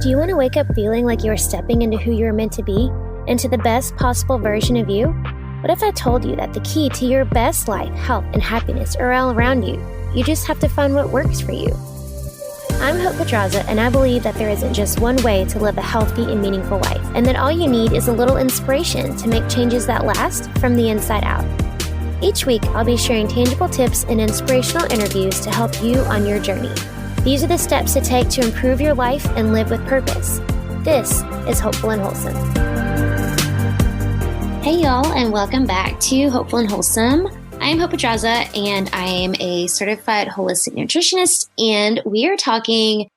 Do you want to wake up feeling like you are stepping into who you are meant to be, into the best possible version of you? What if I told you that the key to your best life, health, and happiness are all around you? You just have to find what works for you. I'm Hope Pedraza, and I believe that there isn't just one way to live a healthy and meaningful life, and that all you need is a little inspiration to make changes that last from the inside out. Each week, I'll be sharing tangible tips and inspirational interviews to help you on your journey. These are the steps to take to improve your life and live with purpose. This is Hopeful and Wholesome. Hey y'all, and welcome back to Hopeful and Wholesome. I am Hope Pedraza, and I am a certified holistic nutritionist, and we are talking,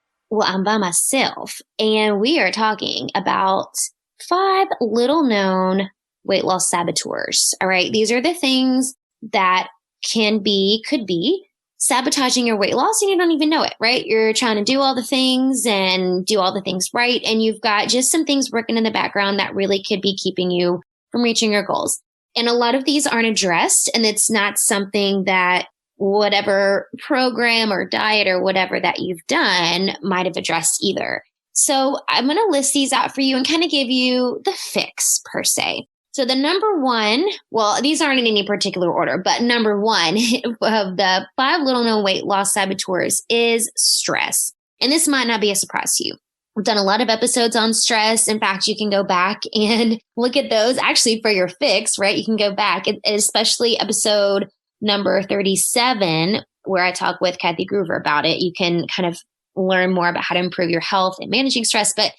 I'm by myself, and we are talking about 5 little-known weight loss saboteurs, all right? These are the things that could be sabotaging your weight loss, and you don't even know it, right? You're trying to do all the things and do all the things right, and you've got just some things working in the background that really could be keeping you from reaching your goals. And a lot of these aren't addressed, and it's not something that whatever program or diet or whatever that you've done might have addressed either. So I'm going to list these out for you and kind of give you the fix per se. So the number one, these aren't in any particular order, but number one of the 5 little known weight loss saboteurs is stress. And this might not be a surprise to you. We've done a lot of episodes on stress. In fact, you can go back and look at those actually for your fix, right? You can go back, especially episode number 37, where I talk with Kathy Groover about it. You can kind of learn more about how to improve your health and managing stress. But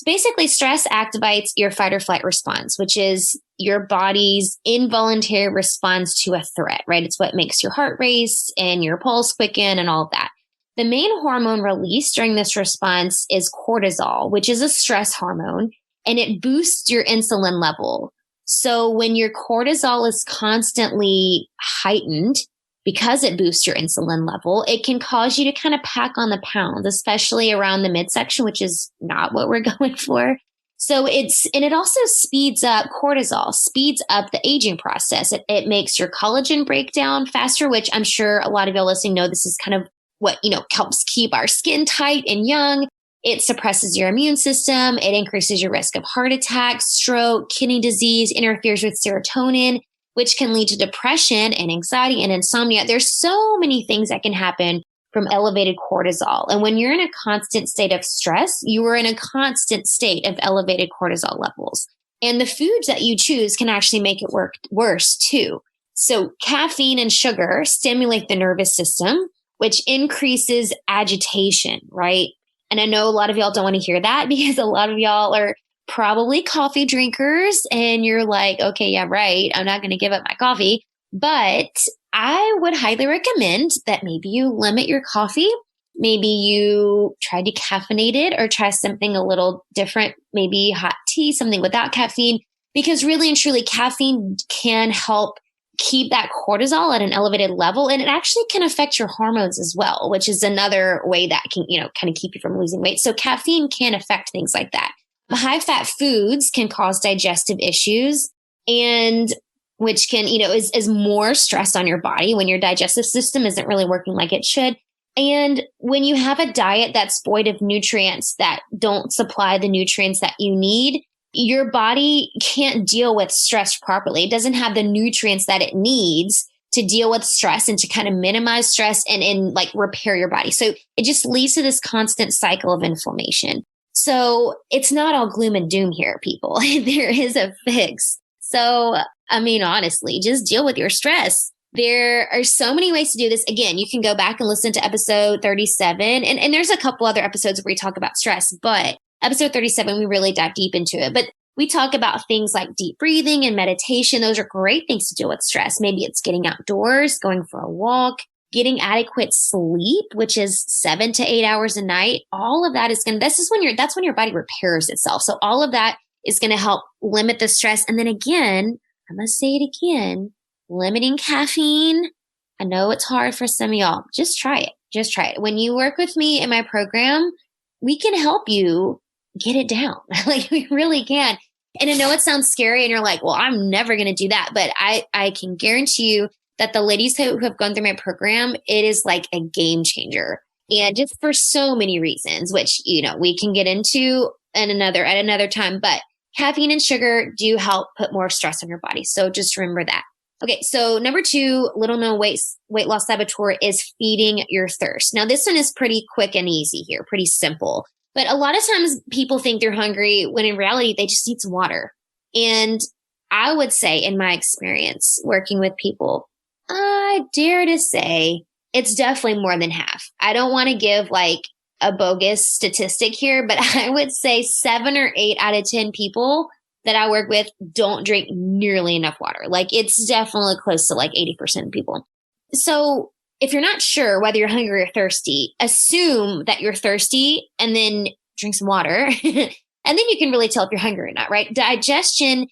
basically, stress activates your fight or flight response, which is your body's involuntary response to a threat, right? It's what makes your heart race and your pulse quicken and all of that. The main hormone released during this response is cortisol, which is a stress hormone, and it boosts your insulin level. So when your cortisol is constantly heightened, because it boosts your insulin level, it can cause you to kind of pack on the pounds, especially around the midsection, which is not what we're going for. So it also speeds up cortisol, speeds up the aging process. It makes your collagen break down faster, which I'm sure a lot of y'all listening know this is kind of what, helps keep our skin tight and young. It suppresses your immune system. It increases your risk of heart attack, stroke, kidney disease, interferes with serotonin, which can lead to depression and anxiety and insomnia. There's so many things that can happen from elevated cortisol. And when you're in a constant state of stress, you are in a constant state of elevated cortisol levels. And the foods that you choose can actually make it work worse too. So caffeine and sugar stimulate the nervous system, which increases agitation, right? And I know a lot of y'all don't want to hear that because a lot of y'all are probably coffee drinkers and you're like, okay, yeah, right. I'm not going to give up my coffee. But I would highly recommend that maybe you limit your coffee. Maybe you try decaffeinated or try something a little different, maybe hot tea, something without caffeine, because really and truly caffeine can help keep that cortisol at an elevated level. And it actually can affect your hormones as well, which is another way that can, kind of keep you from losing weight. So caffeine can affect things like that. High fat foods can cause digestive issues, and which can, is more stress on your body when your digestive system isn't really working like it should. And when you have a diet that's void of nutrients that don't supply the nutrients that you need, your body can't deal with stress properly. It doesn't have the nutrients that it needs to deal with stress and to kind of minimize stress and repair your body. So it just leads to this constant cycle of inflammation. So it's not all gloom and doom here, people. There is a fix. So, honestly, just deal with your stress. There are so many ways to do this. Again, you can go back and listen to episode 37. And there's a couple other episodes where we talk about stress, but episode 37, we really dive deep into it. But we talk about things like deep breathing and meditation. Those are great things to deal with stress. Maybe it's getting outdoors, going for a walk, getting adequate sleep, which is 7 to 8 hours a night. All of that is that's when your body repairs itself. So all of that is going to help limit the stress. And then again, I'm going to say it again, limiting caffeine. I know it's hard for some of y'all. Just try it. Just try it. When you work with me in my program, we can help you get it down. We really can. And I know it sounds scary and you're like, well, I'm never going to do that. But I can guarantee you that the ladies who have gone through my program, it is like a game changer. And just for so many reasons, which, we can get into at another time, but caffeine and sugar do help put more stress on your body. So just remember that. Okay. So number 2, little known weight loss saboteur is feeding your thirst. Now this one is pretty quick and easy here, pretty simple, but a lot of times people think they're hungry when in reality they just need some water. And I would say in my experience working with people, I dare to say it's definitely more than half. I don't want to give like a bogus statistic here, but I would say 7 or 8 out of 10 people that I work with don't drink nearly enough water. Like it's definitely close to like 80% of people. So if you're not sure whether you're hungry or thirsty, assume that you're thirsty and then drink some water. And then you can really tell if you're hungry or not, right? Dehydration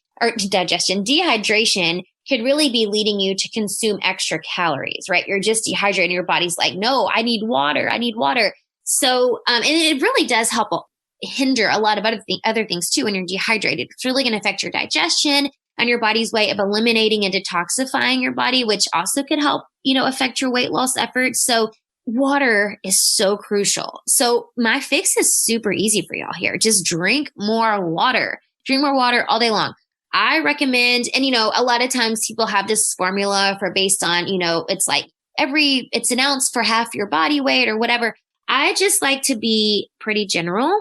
could really be leading you to consume extra calories, right? You're just dehydrated. Your body's like, no, I need water. I need water. So, and it really does help hinder a lot of other things too when you're dehydrated. It's really going to affect your digestion and your body's way of eliminating and detoxifying your body, which also could help, affect your weight loss efforts. So water is so crucial. So my fix is super easy for y'all here. Just drink more water. Drink more water all day long. I recommend, and a lot of times people have this formula for based on, it's like it's an ounce for half your body weight or whatever. I just like to be pretty general,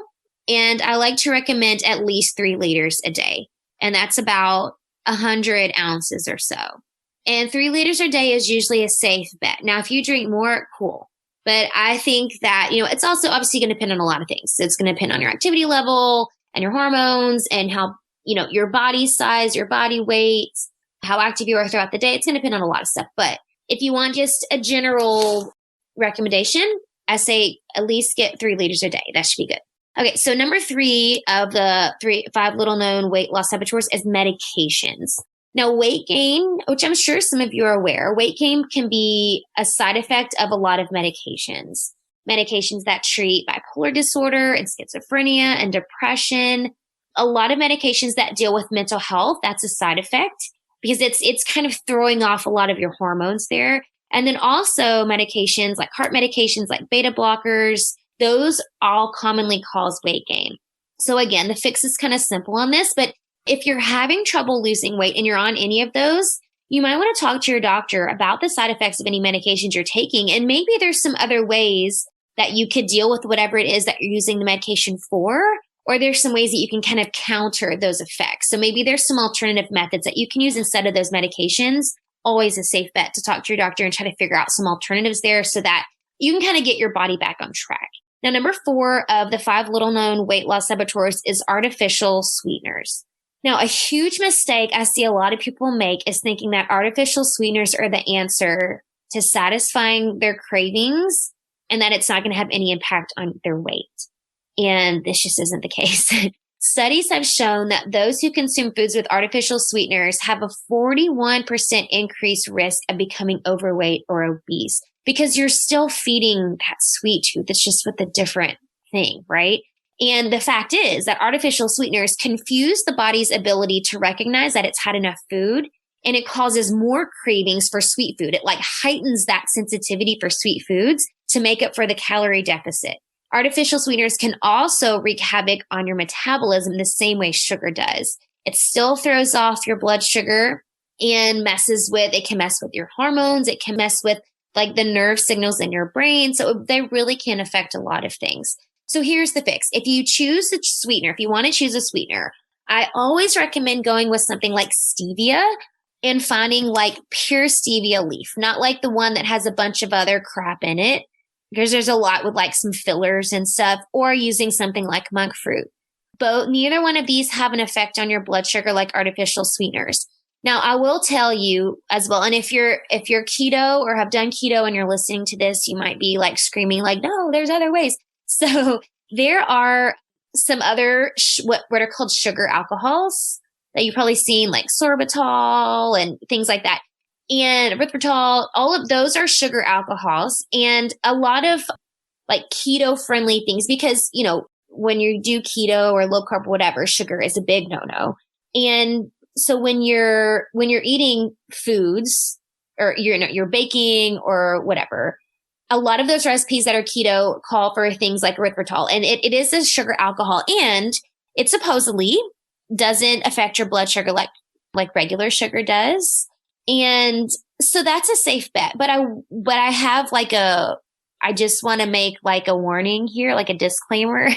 and I like to recommend at least 3 liters a day. And that's about 100 ounces or so. And 3 liters a day is usually a safe bet. Now, if you drink more, cool. But I think that, it's also obviously going to depend on a lot of things. It's going to depend on your activity level and your hormones and how, your body size, your body weight, how active you are throughout the day. It's going to depend on a lot of stuff. But if you want just a general recommendation, I say at least get 3 liters a day. That should be good. Okay. So number 3 of the 5 little known weight loss saboteurs is medications. Now, weight gain, which I'm sure some of you are aware, weight gain can be a side effect of a lot of medications. Medications that treat bipolar disorder and schizophrenia and depression. A lot of medications that deal with mental health, that's a side effect because it's kind of throwing off a lot of your hormones there. And then also medications like heart medications, like beta blockers, those all commonly cause weight gain. So again, the fix is kind of simple on this, but if you're having trouble losing weight and you're on any of those, you might want to talk to your doctor about the side effects of any medications you're taking. And maybe there's some other ways that you could deal with whatever it is that you're using the medication for, or there's some ways that you can kind of counter those effects. So maybe there's some alternative methods that you can use instead of those medications. Always a safe bet to talk to your doctor and try to figure out some alternatives there so that you can kind of get your body back on track. Now, number 4 of the 5 little known weight loss saboteurs is artificial sweeteners. Now, a huge mistake I see a lot of people make is thinking that artificial sweeteners are the answer to satisfying their cravings and that it's not going to have any impact on their weight. And this just isn't the case. Studies have shown that those who consume foods with artificial sweeteners have a 41% increased risk of becoming overweight or obese because you're still feeding that sweet tooth. It's just with a different thing, right? And the fact is that artificial sweeteners confuse the body's ability to recognize that it's had enough food, and it causes more cravings for sweet food. It like heightens that sensitivity for sweet foods to make up for the calorie deficit. Artificial sweeteners can also wreak havoc on your metabolism the same way sugar does. It still throws off your blood sugar and it can mess with your hormones. It can mess with like the nerve signals in your brain. So they really can affect a lot of things. So here's the fix. If you choose a sweetener, if you want to choose a sweetener, I always recommend going with something like stevia and finding like pure stevia leaf, not like the one that has a bunch of other crap in it, because there's a lot with like some fillers and stuff, or using something like monk fruit. Neither one of these have an effect on your blood sugar like artificial sweeteners. Now, I will tell you as well, and if you're keto or have done keto and you're listening to this, you might be like screaming like, no, there's other ways. So there are some other what are called sugar alcohols that you've probably seen, like sorbitol and things like that. And erythritol, all of those are sugar alcohols, and a lot of like keto friendly things, because, when you do keto or low carb, whatever, sugar is a big no-no. And so when you're eating foods or you're baking or whatever, a lot of those recipes that are keto call for things like erythritol, and it is a sugar alcohol, and it supposedly doesn't affect your blood sugar like regular sugar does. And so that's a safe bet. But I have I just want to make like a warning here, like a disclaimer,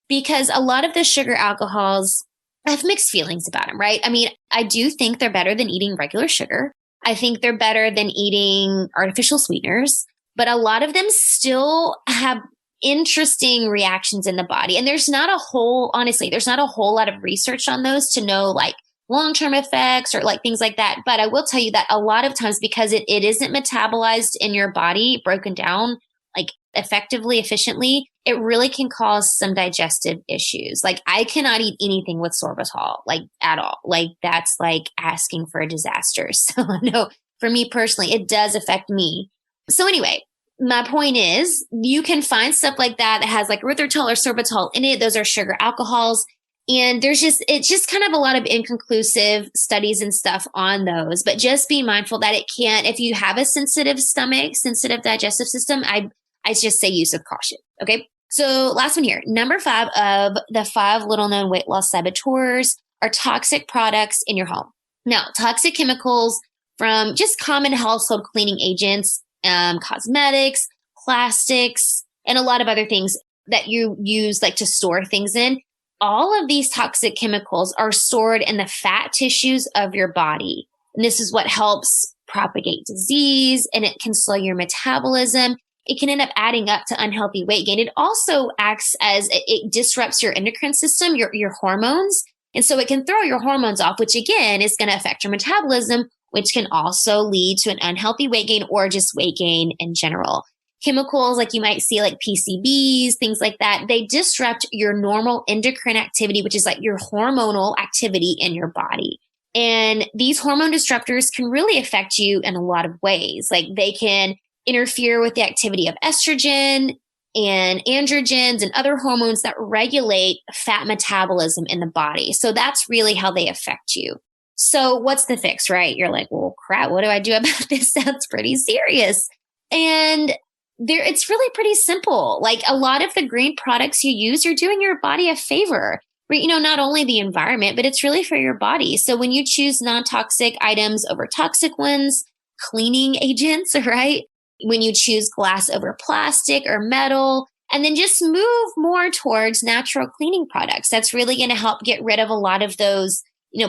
because a lot of the sugar alcohols, I have mixed feelings about them, right? I mean, I do think they're better than eating regular sugar. I think they're better than eating artificial sweeteners, but a lot of them still have interesting reactions in the body. And honestly, there's not a whole lot of research on those to know like long-term effects or like things like that. But I will tell you that a lot of times, because it isn't metabolized in your body, broken down like effectively, efficiently, it really can cause some digestive issues. Like I cannot eat anything with sorbitol, like at all. Like that's like asking for a disaster. So no, for me personally, it does affect me. So anyway, my point is you can find stuff like that has like erythritol or sorbitol in it. Those are sugar alcohols. And it's just kind of a lot of inconclusive studies and stuff on those, but just be mindful that it can't, if you have a sensitive stomach, sensitive digestive system, I just say use with caution. Okay. So last one here, number 5 of the 5 little known weight loss saboteurs are toxic products in your home. Now, toxic chemicals from just common household cleaning agents, cosmetics, plastics, and a lot of other things that you use like to store things in. All of these toxic chemicals are stored in the fat tissues of your body. And this is what helps propagate disease, and it can slow your metabolism. It can end up adding up to unhealthy weight gain. It also acts as it disrupts your endocrine system, your hormones. And so it can throw your hormones off, which again is going to affect your metabolism, which can also lead to an unhealthy weight gain or just weight gain in general. Chemicals like you might see like PCBs, things like that, they disrupt your normal endocrine activity, which is like your hormonal activity in your body. And these hormone disruptors can really affect you in a lot of ways. Like they can interfere with the activity of estrogen and androgens and other hormones that regulate fat metabolism in the body. So that's really how they affect you. So what's the fix, right? You're like, well, crap, what do I do about this? Sounds pretty serious. And it's really pretty simple. Like a lot of the green products you use, you're doing your body a favor. Not only the environment, but it's really for your body. So when you choose non-toxic items over toxic ones, cleaning agents, right? When you choose glass over plastic or metal, and then just move more towards natural cleaning products, that's really going to help get rid of a lot of those,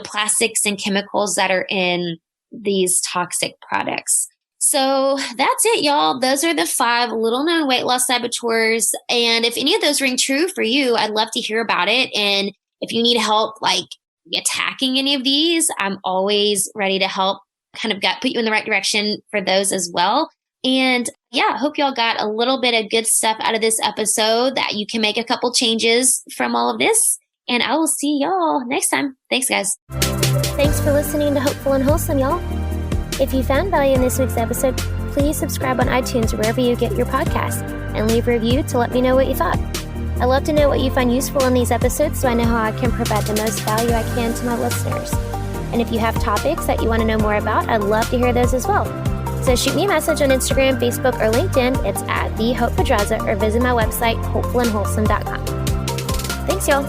plastics and chemicals that are in these toxic products. So that's it, y'all. Those are the 5 little known weight loss saboteurs. And if any of those ring true for you, I'd love to hear about it. And if you need help, like attacking any of these, I'm always ready to help kind of put you in the right direction for those as well. And yeah, I hope y'all got a little bit of good stuff out of this episode, that you can make a couple changes from all of this. And I will see y'all next time. Thanks, guys. Thanks for listening to Hopeful and Wholesome, y'all. If you found value in this week's episode, please subscribe on iTunes or wherever you get your podcasts, and leave a review to let me know what you thought. I love to know what you find useful in these episodes so I know how I can provide the most value I can to my listeners. And if you have topics that you want to know more about, I'd love to hear those as well. So shoot me a message on Instagram, Facebook, or LinkedIn. It's at @thehopepedraza, or visit my website, hopefulandwholesome.com. Thanks, y'all.